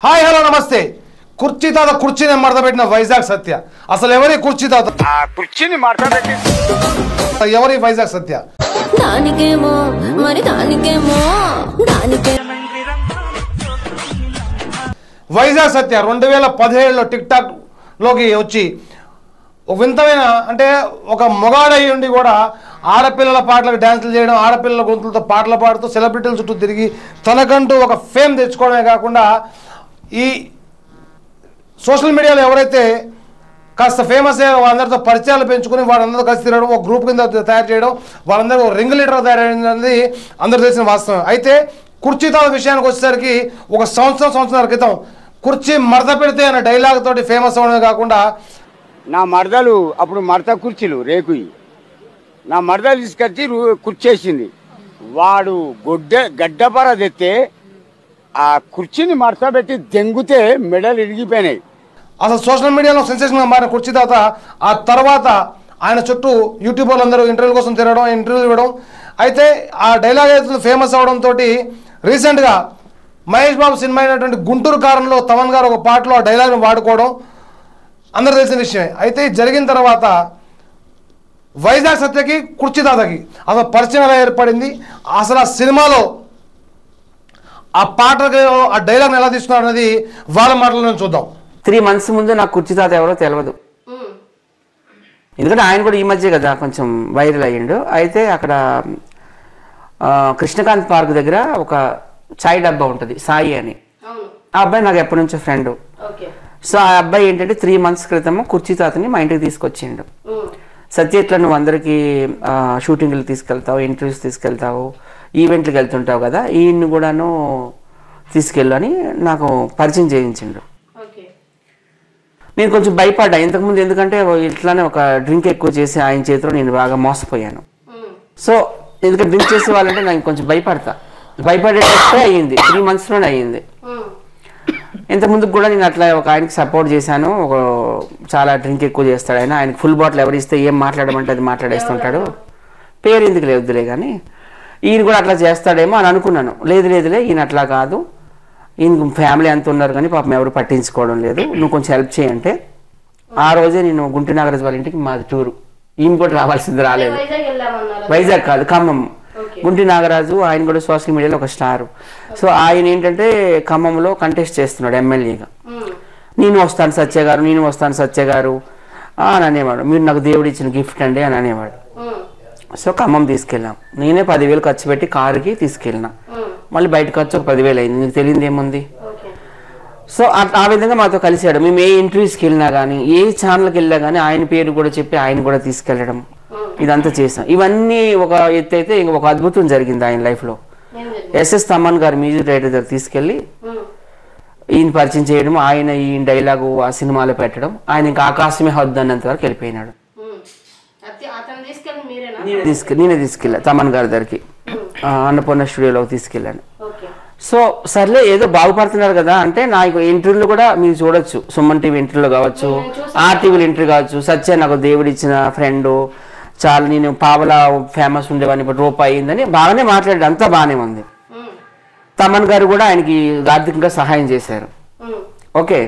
Hi hello నమస్తే. కుర్చీ తాత కుర్చీని మడతపెట్టిన వైజాగ్ సత్య. అసలు ఎవరి కుర్చీ తాత? కుర్చీని మడతపెట్టి ఎవరి వైజాగ్ సత్య? దానికేమో మరి దానికేమో వైజాగ్ సత్య 2017లో టిక్ టాక్ లోకి వచ్చి ఒక వింతమైన అంటే ఒక మొగాడై ఉండి కూడా ఆడపిల్లల పాటలకు డ్యాన్సులు చేయడం, ఆడపిల్లల గొంతులతో పాటలు పాడుతూ సెలబ్రిటీల చుట్టూ తిరిగి తనకంటూ ఒక ఫేమ్ తెచ్చుకోవడమే కాకుండా ఈ సోషల్ మీడియాలో ఎవరైతే కాస్త ఫేమస్ అయ్యే వాళ్ళందరితో పరిచయాలు పెంచుకుని వాళ్ళందరూ కలిసి తిరగడం, ఒక గ్రూప్ కింద తయారు చేయడం, వాళ్ళందరూ ఒక రింగ్ లీడర్ తయారైనది అందరూ తెలిసిన వాస్తవం. అయితే కుర్చీ తాత విషయానికి వచ్చేసరికి ఒక సంవత్సరాల క్రితం కుర్చీ మడత పెడితే అనే డైలాగ్ తోటి ఫేమస్ అవ్వడమే కాకుండా నా మరదలు అప్పుడు మడత కుర్చీలు రేకుయి నా మరదలు తీసుకొచ్చి కుర్చేసింది. వాడు గడ్డపర తెస్తే ఆ కుర్చీని మడత పెట్టి దెంగితే మెడలు ఇరిగిపోయినాయి. అసలు సోషల్ మీడియాలో సెన్సేషన్గా మారిన కుర్చీ తాత ఆ తర్వాత ఆయన చుట్టూ యూట్యూబర్లు అందరూ ఇంటర్వ్యూల కోసం తిరగడం, ఇంటర్వ్యూ ఇవ్వడం. అయితే ఆ డైలాగ్ అయితే ఫేమస్ అవడంతో రీసెంట్గా మహేష్ బాబు సినిమా అయినటువంటి గుంటూరు కారంలో తమన్ గారు ఒక పాటలో ఆ డైలాగ్ని వాడుకోవడం అందరూ తెలిసిన విషయమే. అయితే జరిగిన తర్వాత వైజాగ్ సత్యకి కుర్చీ తాతకి అసలు పరిచయం ఎలా ఏర్పడింది, అసలు ఆ సినిమాలో ఆ పాటకి ఆ డైలాగ్ని ఎలా తీసుకున్నారు అనేది వాళ్ళ మాటలను చూద్దాం. 3 months ముందు నాకు కుర్చీ తాత ఎవరో తెలియదు. ఎందుకంటే ఆయన కూడా ఈ మధ్య కదా కొంచెం వైరల్ అయ్యిండు. అయితే అక్కడ కృష్ణకాంత్ పార్క్ దగ్గర ఒక చాయ్ డబ్బా ఉంటుంది, సాయి అని. ఆ అబ్బాయి నాకు ఎప్పటి నుంచో ఫ్రెండ్. సో ఆ అబ్బాయి ఏంటంటే 3 months క్రితం కుర్చీ తాతని మా ఇంటికి తీసుకొచ్చిండు. సత్య ఇట్లా నువ్వు అందరికీ షూటింగ్లు తీసుకెళ్తావు, ఇంటర్వ్యూస్ తీసుకెళ్తావు, ఈవెంట్లకు వెళ్తుంటావు కదా, ఈయన్ని కూడాను తీసుకెళ్ళు అని నాకు పరిచయం చేయించిండు. నేను కొంచెం భయపడ్డా ఇంతకుముందు, ఎందుకంటే ఇట్లానే ఒక డ్రింక్ ఎక్కువ చేసి ఆయన చేతిలో నేను బాగా మోసపోయాను. సో ఎందుకంటే డ్రింక్ చేసే వాళ్ళంటే నాకు కొంచెం భయపడేటట్టే అయ్యింది. 3 monthsలోనే అయ్యింది. ఇంతకుముందుకు కూడా నేను అట్లా ఒక ఆయనకి సపోర్ట్ చేశాను. ఒక చాలా డ్రింక్ ఎక్కువ చేస్తాడు ఆయన. ఆయనకి ఫుల్ బాటిల్ ఎవరు ఇస్తే ఏం మాట్లాడమంటే అది మాట్లాడేస్తుంటాడు. పేరు ఎందుకు లేదులే కానీ ఈయన కూడా అట్లా చేస్తాడేమో అని అనుకున్నాను. లేదులే ఈయన అట్లా కాదు, ఈయన ఫ్యామిలీ అంత ఉన్నారు కానీ పాపం ఎవరు పట్టించుకోవడం లేదు, నువ్వు కొంచెం హెల్ప్ చేయంటే ఆ రోజే నేను గుంటూరు నాగరాజు వాళ్ళ ఇంటికి మాది టూరు. ఈయన కూడా రావాల్సింది రాలేదు. వైజాగ్ కాదు, ఖమ్మం. గుంటూరు నాగరాజు ఆయన కూడా సోషల్ మీడియాలో ఒక స్టార్. సో ఆయన ఏంటంటే ఖమ్మంలో కంటెస్ట్ చేస్తున్నాడు ఎమ్మెల్యేగా. నేను వస్తాను సత్య గారు అని అనేవాడు. మీరు నాకు దేవుడు ఇచ్చిన గిఫ్ట్ అండి అని అనేవాడు. సో ఖమ్మం తీసుకెళ్ళాం. నేనే 10,000 ఖర్చు పెట్టి కారుకి తీసుకెళ్ళినా. మళ్ళీ బయట ఖర్చు ఒక 10,000 అయింది. నీకు తెలియదు ఏముంది. సో ఆ విధంగా మాతో కలిసాడు. మేము ఏ ఇంటర్వ్యూస్కి వెళ్ళినా కానీ, ఏ ఛానల్కి వెళ్ళినా కానీ ఆయన పేరు కూడా చెప్పి ఆయన కూడా తీసుకెళ్ళడం, ఇదంతా చేసాం. ఇవన్నీ ఒక ఎత్తు అయితే ఒక అద్భుతం జరిగింది ఆయన లైఫ్లో. ఎస్ఎస్ తమన్ గారు మ్యూజిక్ డైరెక్టర్ దగ్గర తీసుకెళ్ళి ఈయన పరిచయం చేయడం, ఆయన ఈ డైలాగు ఆ సినిమాలో పెట్టడం, ఆయన ఇంకా ఆకాశమే హద్దు అన్నంత వరకు వెళ్ళిపోయినాడు. నేనే తీసుకెళ్ళా తమన్ గారి దగ్గరికి, అన్నపూర్ణ స్టూడియోలోకి తీసుకెళ్ళాను. సో సర్లే ఏదో బాగుపడుతున్నారు కదా అంటే, నాకు ఇంటర్వ్యూలు కూడా మీరు చూడొచ్చు, సుమన్ టీవీ ఇంటర్వ్యూలో కావచ్చు, ఆర్టీవీలో ఇంటర్వ్యూ కావచ్చు. సత్య నాకు దేవుడు ఇచ్చిన ఫ్రెండ్, చాలా నేను పావలా ఫేమస్ ఉండేవాడిని, ఇప్పుడు రూపాయి అయిందని బాగానే మాట్లాడాడు, అంతా బాగానే ఉంది. తమన్ గారు కూడా ఆయనకి ఆర్థికంగా సహాయం చేశారు. ఓకే,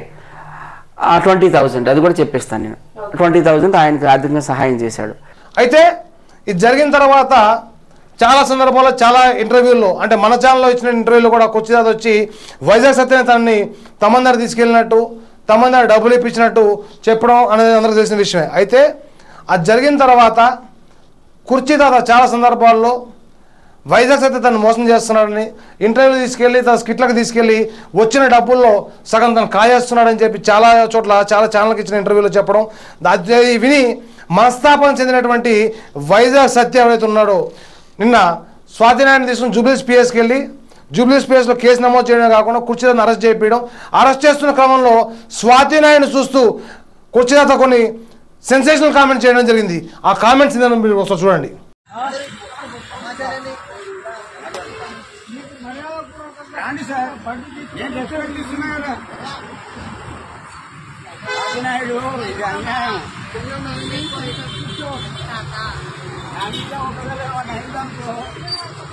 20,000 అది కూడా చెప్పేస్తాను నేను. 20,000 ఆయనకి ఆర్థికంగా సహాయం చేశాడు. అయితే ఇది జరిగిన తర్వాత చాలా సందర్భాల్లో చాలా ఇంటర్వ్యూల్లో, అంటే మన ఛానల్లో ఇచ్చిన ఇంటర్వ్యూలో కూడా కుర్చీ తాత వచ్చి వైజాగ్ సత్యని తనని తమన్ దగ్గర తీసుకెళ్ళినట్టు, తమన్ దగ్గర డబ్బులు ఇప్పించినట్టు చెప్పడం అనేది అందరికీ తెలిసిన విషయమే. అయితే అది జరిగిన తర్వాత కుర్చీ తాత చాలా సందర్భాల్లో వైజాగ్ సత్య తను మోసం చేస్తున్నాడని, ఇంటర్వ్యూలు తీసుకెళ్ళి తన స్కిట్లకు తీసుకెళ్ళి వచ్చిన డబ్బుల్లో సగం తను కాజేస్తున్నాడని చెప్పి చాలా చోట్ల చాలా ఛానల్కి ఇచ్చిన ఇంటర్వ్యూలో చెప్పడం, అది విని మనస్తాపం చెందినటువంటి వైజాగ్ సత్య ఎవరైతే ఉన్నాడో నిన్న స్వాతినాయన్ని తీసుకుని జూబ్లీస్ పిఎస్కి వెళ్ళి జూబ్లీస్ పిఎస్లో కేసు నమోదు చేయడమే కాకుండా కుర్చీ తాతను అరెస్ట్ చేయడం, అరెస్ట్ చేస్తున్న క్రమంలో స్వాతినాయన్ని చూస్తూ కుర్చీ తాత కొన్ని సెన్సేషనల్ కామెంట్స్ చేయడం జరిగింది. ఆ కామెంట్స్ మీరు ఒకసారి చూడండి.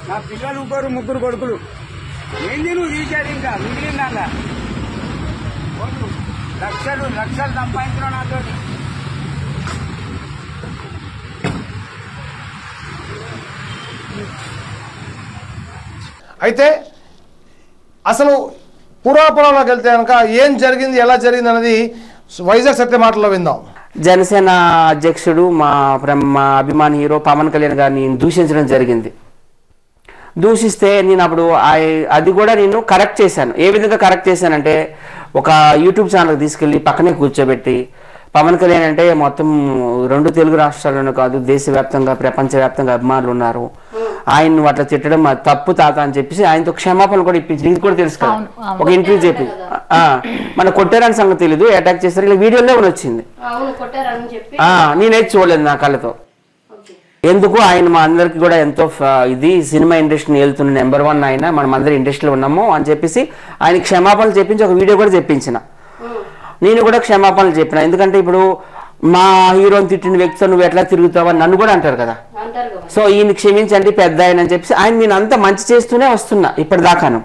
నా పిల్లలు 3 కొడుకులు ఏంది నువ్వు తీసాడు ఇంకా మిగిలిందా లక్షలు సంపాదించిన నాతో. అయితే అసలు పూర్వాపురంలోకి వెళ్తే కనుక ఏం జరిగింది, ఎలా జరిగింది అనేది వైజాగ్ సత్య మాటల్లో విందాం. జనసేన అధ్యక్షుడు మా అభిమాని హీరో పవన్ కళ్యాణ్ గారిని దూషించడం జరిగింది. దూషిస్తే నేను అప్పుడు అది కూడా నేను కరెక్ట్ చేశాను. ఏ విధంగా కరెక్ట్ చేశానంటే, ఒక యూట్యూబ్ ఛానల్ తీసుకెళ్ళి పక్కనే కూర్చోబెట్టి, పవన్ కళ్యాణ్ అంటే మొత్తం 2 తెలుగు రాష్ట్రాల్లోనే కాదు దేశవ్యాప్తంగా ప్రపంచవ్యాప్తంగా అభిమానులు ఉన్నారు, ఆయన అట్లా తిట్టడం తప్పు తాత అని చెప్పేసి ఆయనతో క్షమాపణ కూడా ఇప్పించి, ఇది కూడా తెలుసు కదా, ఒక ఇంటర్వ్యూ చెప్పి మన కొట్టారని సంగతి తెలీదు, అటాక్ చేస్తారు, ఇలా వీడియోలో వచ్చింది. నేనైతే చూడలేదు నా కళ్ళతో. ఎందుకు ఆయన మా అందరికి కూడా ఎంతో ఇది సినిమా ఇండస్ట్రీని వెళ్తున్న నెంబర్ 1 ఆయన, మనం అందరం ఇండస్ట్రీలో ఉన్నాము అని చెప్పేసి ఆయన క్షమాపణలు చెప్పించి ఒక వీడియో కూడా చెప్పించిన. నేను కూడా క్షమాపణలు చెప్పిన. ఎందుకంటే ఇప్పుడు మా హీరోని తిట్టిన వ్యక్తితో నువ్వు ఎట్లా తిరుగుతావు అని నన్ను కూడా అంటారు కదా. సో ఈయన క్షమించండి పెద్ద ఆయన అని చెప్పేసి ఆయన నేను అంతా మంచి చేస్తూనే వస్తున్నా ఇప్పటిదాకాను.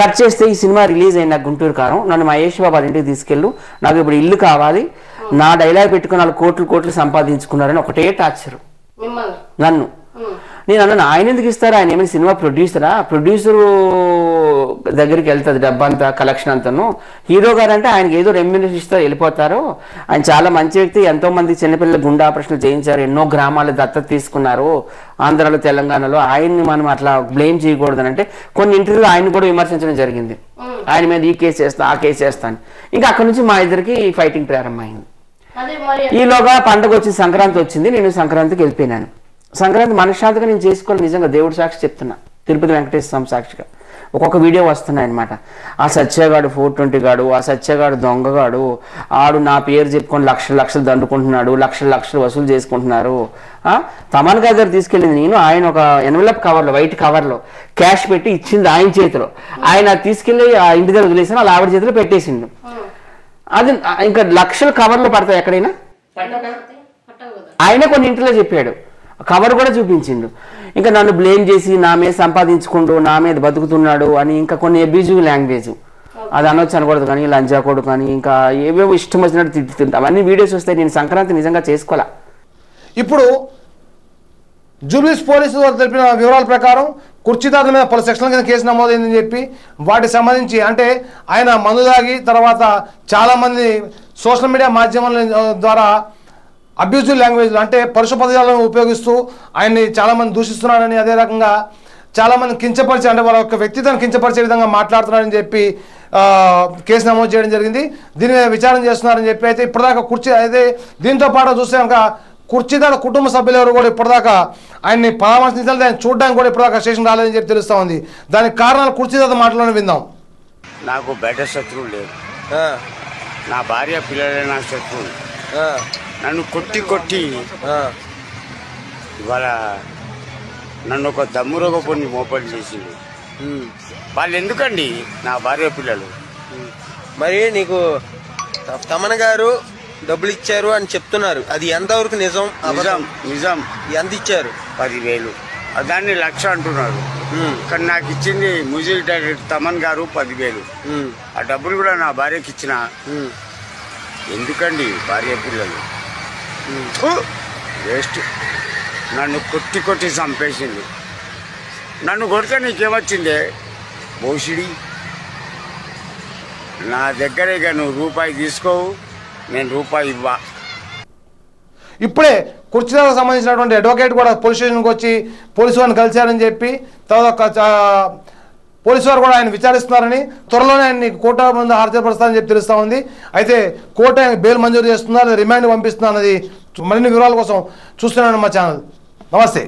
కట్ చేస్తే ఈ సినిమా రిలీజ్ అయిన గుంటూరు కారం నన్ను మహేష్ బాబు ఇంటికి తీసుకెళ్ళు, నాకు ఇప్పుడు ఇల్లు కావాలి, నా డైలాగ్ పెట్టుకుని 4 కోట్లు సంపాదించుకున్నారని ఒకటే టార్చర్ నన్ను. నేను అన్నాను ఆయన ఎందుకు ఇస్తారు, ఆయన ఏమైనా సినిమా ప్రొడ్యూసరా, ప్రొడ్యూసరు దగ్గరికి వెళ్తుంది డబ్బంతా కలెక్షన్ అంతాను, హీరో గారు అంటే ఆయనకి ఏదో రెమ్యూనరేషన్ ఇస్తారు వెళ్ళిపోతారు, ఆయన చాలా మంచి వ్యక్తి, ఎంతో మంది చిన్నపిల్లలు గుండె ఆపరేషన్లు చేయించారు, ఎన్నో గ్రామాలు దత్తత తీసుకున్నారు ఆంధ్రాలో తెలంగాణలో, ఆయన్ని మనం అట్లా బ్లేమ్ చేయకూడదని అంటే కొన్ని ఇంటర్వ్యూలో ఆయన కూడా విమర్శించడం జరిగింది, ఆయన మీద ఈ కేసు చేస్తా ఆ కేసు చేస్తాను. ఇంకా అక్కడ నుంచి మా ఇద్దరికి ఫైటింగ్ ప్రారంభమైంది. ఈలోగా పండుగ వచ్చింది, సంక్రాంతి వచ్చింది, నేను సంక్రాంతికి వెళ్ళిపోయినాను. సంక్రాంతి మనశ్శాంతిగా నేను చేసుకోవాలి, నిజంగా దేవుడు సాక్షి చెప్తున్నా, తిరుపతి వెంకటేశ్వర స్వామి సాక్షిగా ఒక్కొక్క వీడియో వస్తున్నాయి అనమాట. ఆ సత్యగాడు 420 గాడు, ఆ సత్యగాడు దొంగగాడు, ఆడు నా పేరు చెప్పుకొని లక్షలు దండుకుంటున్నాడు, లక్షలు వసూలు చేసుకుంటున్నారు. తమన్ గారి దగ్గర తీసుకెళ్ళింది నేను, ఆయన ఒక ఎన్వలప్ కవర్లో వైట్ కవర్లో క్యాష్ పెట్టి ఇచ్చింది ఆయన చేతిలో, ఆయన తీసుకెళ్ళి ఆ ఇంటి దగ్గర వదిలేసిన వాళ్ళ ఆవిడ చేతిలో పెట్టేసిండు. అది ఇంకా లక్షలు కవర్లో పడతాయి ఎక్కడైనా, ఆయన కొన్ని ఇంట్లో చెప్పాడు, కవర్ కూడా చూపించిండు. ఇంకా నన్ను బ్లేమ్ చేసి నా మీద సంపాదించుకుంటూ నా మీద బతుకుతున్నాడు అని ఇంకా కొన్ని అబ్యూజివ్ లాంగ్వేజ్, అది అనొచ్చు అనకూడదు కానీ లంజాకోడు కానీ ఇంకా ఏవేవో ఇష్టం వచ్చినట్టు తిట్టుతుంటా. అవన్నీ వీడియోస్ వస్తాయి. నేను సంక్రాంతి నిజంగా చేసుకోవాలా. ఇప్పుడు జూబ్లీస్ పోలీసులు తెలిపిన వివరాల ప్రకారం కుర్చీదాత మీద పలు సెక్షన్ల కింద కేసు నమోదైందని చెప్పి వాటికి సంబంధించి అంటే ఆయన మందు తాగి తర్వాత చాలామంది సోషల్ మీడియా మాధ్యమాల ద్వారా అబ్యూజివ్ లాంగ్వేజ్ అంటే పరుష పదజాలను ఉపయోగిస్తూ ఆయన్ని చాలామంది దూషిస్తున్నారని, అదే రకంగా చాలామంది కించపరిచి అంటే వాళ్ళ యొక్క వ్యక్తిత్వాన్ని కించపరిచే విధంగా మాట్లాడుతున్నారని చెప్పి కేసు నమోదు చేయడం జరిగింది. దీని మీద విచారణ చేస్తున్నారని చెప్పి అయితే ఇప్పటిదాకా అయితే దీంతో పాటు చూస్తే కనుక కుర్చీదాత కుటుంబ సభ్యులు ఎవరు కూడా ఇప్పటిదాకా ఆయన్ని పరామర్శించాలి, ఆయన చూడడానికి కూడా ఇప్పటిదాకా స్టేషన్ రాలేదని చెప్పి తెలుస్తూ ఉంది. దానికి కారణాలు కుర్చీదాత మాటలోనే విందాం. నాకు బయట శత్రువులు లేరు, నా భార్య పిల్లలే నా శత్రువులు. నన్ను కొట్టి ఇవాళ నన్ను ఒక దమ్మురోగపోని మోపడి చేసింది. వాళ్ళు ఎందుకండి నా భార్య పిల్లలు. మరి నీకు తమన్ గారు డబ్బులు ఇచ్చారు అని చెప్తున్నారు, అది ఎంతవరకు నిజం? నిజం. ఎంత ఇచ్చారు? 10,000. దాన్ని 1,00,000 అంటున్నారు. కానీ నాకు ఇచ్చింది మ్యూజిక్ డైరెక్టర్ తమన్ గారు 10,000. ఆ డబ్బులు కూడా నా భార్యకి ఇచ్చిన. ఎందుకండి భార్య పిల్లలు వేస్ట్. నన్ను కొట్టి చంపేసింది. నన్ను కొడితే నీకేమొచ్చిందే భోషిడి. నా దగ్గర ఇక నువ్వు రూపాయి తీసుకోవు, నేను రూపాయి ఇవ్వా. ఇప్పుడే కుర్చీదాతకు సంబంధించినటువంటి అడ్వకేట్ కూడా పోలీస్ స్టేషన్కి వచ్చి పోలీసు వారిని కలిశారని చెప్పి తర్వాత పోలీసు వారు కూడా ఆయన విచారిస్తున్నారని, త్వరలోనే ఆయన్ని కోర్టు ముందు హాజరుపరుస్తారని చెప్పి తెలుస్తూ ఉంది. అయితే కోర్టు ఆయన బెయిల్ మంజూరు చేస్తుందా లేదా రిమాండ్ పంపిస్తుందా అన్నది మరిన్ని వివరాల కోసం చూస్తున్నాను మా ఛానల్. నమస్తే.